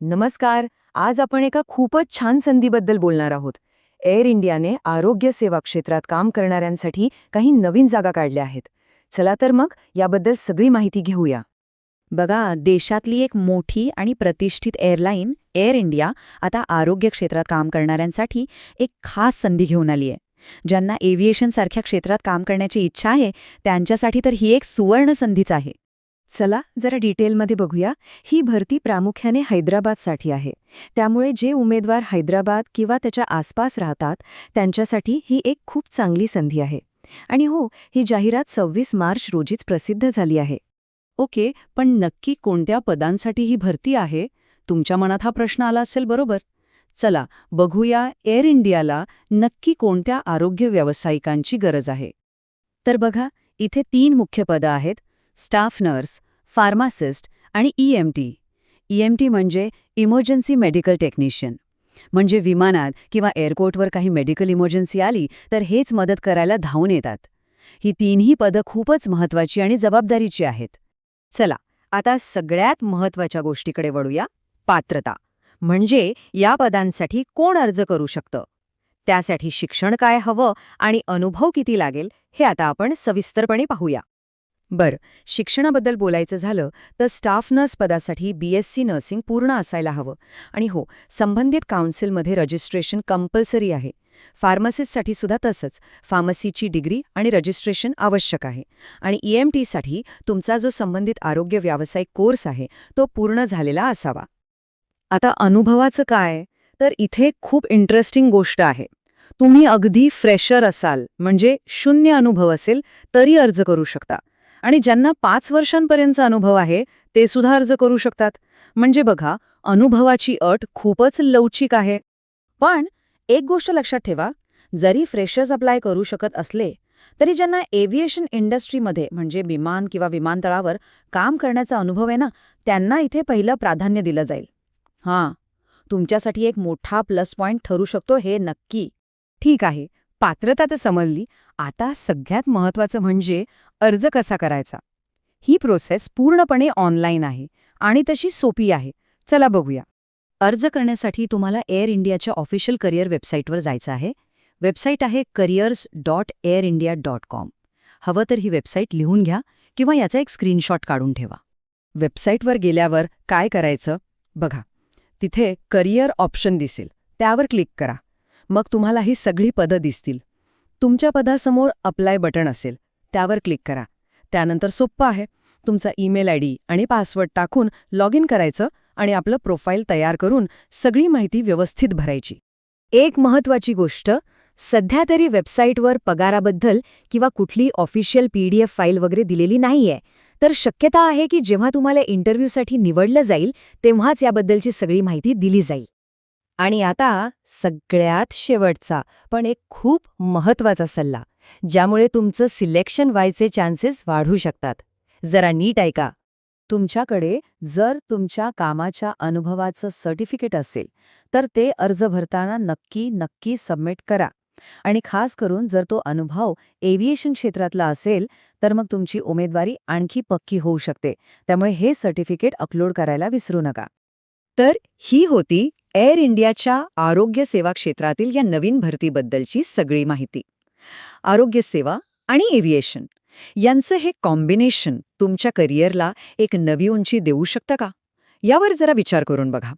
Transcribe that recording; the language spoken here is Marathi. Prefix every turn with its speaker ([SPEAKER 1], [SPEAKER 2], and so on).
[SPEAKER 1] नमस्कार. आज आपण एका खूपच छान संधीबद्दल बोलणार आहोत. एअर इंडियाने आरोग्य सेवा क्षेत्रात काम करणाऱ्यांसाठी काही नवीन जागा काढल्या आहेत. चला तर मग याबद्दल सगळी माहिती घेऊया.
[SPEAKER 2] बघा, देशातली एक मोठी आणि प्रतिष्ठित एअरलाईन एअर इंडिया आता आरोग्य क्षेत्रात काम करणाऱ्यांसाठी एक खास संधी घेऊन आली आहे. ज्यांना एव्हिएशनसारख्या क्षेत्रात काम करण्याची इच्छा आहे त्यांच्यासाठी तर ही एक सुवर्ण संधीच आहे.
[SPEAKER 1] चला जरा डिटेलमध्ये बघूया. ही भरती प्रामुख्याने हैदराबादसाठी आहे. त्यामुळे जे उमेदवार हैदराबाद किंवा त्याच्या आसपास राहतात त्यांच्यासाठी ही एक खूप चांगली संधी आहे. आणि हो, ही जाहिरात 26 मार्च रोजीच प्रसिद्ध झाली आहे.
[SPEAKER 3] ओके, पण नक्की कोणत्या पदांसाठी ही भरती आहे? तुमच्या मनात हा प्रश्न आला असेल, बरोबर? चला बघूया एअर इंडियाला नक्की कोणत्या आरोग्य व्यावसायिकांची गरज आहे.
[SPEAKER 2] तर बघा, इथे 3 मुख्य पदं आहेत: स्टाफ नर्स, फार्मासिस्ट आणि EMT. EMT म्हणजे इमर्जन्सी मेडिकल टेक्निशियन. म्हणजे विमानात किंवा एअरपोर्टवर काही मेडिकल इमर्जन्सी आली तर हेच मदत करायला धावून येतात. ही तीनही पदं खूपच महत्त्वाची आणि जबाबदारीची आहेत.
[SPEAKER 1] चला आता सगळ्यात महत्त्वाच्या गोष्टीकडे वळूया, पात्रता. म्हणजे या पदांसाठी कोण अर्ज करू शकतं, त्यासाठी शिक्षण काय हवं आणि अनुभव किती लागेल हे आता आपण सविस्तरपणे पाहूया. बरं, शिक्षणाबद्दल बोलायचं झालं तर स्टाफ नर्स पदासाठी BSc नर्सिंग पूर्ण असायला हवं. आणि हो, संबंधित काउन्सिलमध्ये रजिस्ट्रेशन कंपल्सरी आहे. फार्मसिस्टसाठी सुद्धा तसंच, फार्मसीची डिग्री आणि रजिस्ट्रेशन आवश्यक आहे. आणि EMTसाठी तुमचा जो संबंधित आरोग्य व्यावसायिक कोर्स आहे तो पूर्ण झालेला असावा. आता अनुभवाचं काय? तर इथे खूप इंटरेस्टिंग गोष्ट आहे. तुम्ही अगदी फ्रेशर असाल, म्हणजे 0 अनुभव असेल तरी अर्ज करू शकता. आणि ज्यांना 5 वर्षांपर्यंतचा अनुभव आहे ते सुद्धा अर्ज करू शकतात. म्हणजे बघा, अनुभवाची अट खूपच लवचिक आहे.
[SPEAKER 2] पण एक गोष्ट लक्षात ठेवा, जरी फ्रेशर्स अप्लाय करू शकत असले तरी ज्यांना एव्हिएशन इंडस्ट्रीमध्ये म्हणजे विमान किंवा विमानतळावर काम करण्याचा अनुभव आहे ना, त्यांना इथे पहिलं प्राधान्य दिलं जाईल. हां, तुमच्यासाठी एक मोठा प्लस पॉइंट ठरू शकतो हे नक्की.
[SPEAKER 1] ठीक आहे, पात्रता तर समजली. आता सगळ्यात महत्त्वाचं म्हणजे अर्ज कसा करायचा. ही प्रोसेस पूर्णपणे ऑनलाईन आहे आणि तशी सोपी आहे. चला बघूया.
[SPEAKER 2] अर्ज करण्यासाठी तुम्हाला एअर इंडियाच्या ऑफिशियल करिअर वेबसाईटवर जायचं आहे. वेबसाईट आहे careers.airindia.com. हवं तर ही वेबसाईट लिहून घ्या किंवा याचा एक स्क्रीनशॉट काढून ठेवा.
[SPEAKER 1] वेबसाईटवर गेल्यावर काय करायचं बघा, तिथे करिअर ऑप्शन दिसेल, त्यावर क्लिक करा. मग तुम्हाला ही सगळी पदं दिसतील. तुमच्या पदासमोर अप्लाय बटन असेल, त्यावर क्लिक करा. त्यानंतर सोप्पं आहे, तुमचा ईमेल ID आणि पासवर्ड टाकून लॉग इन करायचं आणि आपलं प्रोफाईल तयार करून सगळी माहिती व्यवस्थित भरायची. एक महत्त्वाची गोष्ट, सध्या तरी वेबसाईटवर पगाराबद्दल किंवा कुठली ऑफिशियल PDF फाईल वगैरे दिलेली नाहीये. तर शक्यता आहे की जेव्हा तुम्हाला इंटरव्ह्यूसाठी निवडलं जाईल तेव्हाच याबद्दलची सगळी माहिती दिली जाईल. आणि आता सगळ्यात शेवटचा पण एक खूप महत्त्वाचा सल्ला, ज्यामुळे तुमचं सिलेक्शन व्हायचे चान्सेस वाढू शकतात. जरा नीट ऐका. तुमच्याकडे जर तुमच्या कामाच्या अनुभवाचं सर्टिफिकेट असेल तर ते अर्ज भरताना नक्की सबमिट करा. आणि खास करून जर तो अनुभव एव्हिएशन क्षेत्रातला असेल तर मग तुमची उमेदवारी आणखी पक्की होऊ शकते. त्यामुळे हे सर्टिफिकेट अपलोड करायला विसरू नका. तर ही होती एअर इंडियाच्या आरोग्य सेवा क्षेत्रातील या नवीन भरतीबद्दलची सगळी माहिती. आरोग्य सेवा आणि एव्हिएशन यांचं हे कॉम्बिनेशन तुमच्या करिअरला एक नवी उंची देऊ शकतं का? यावर जरा विचार करून बघा.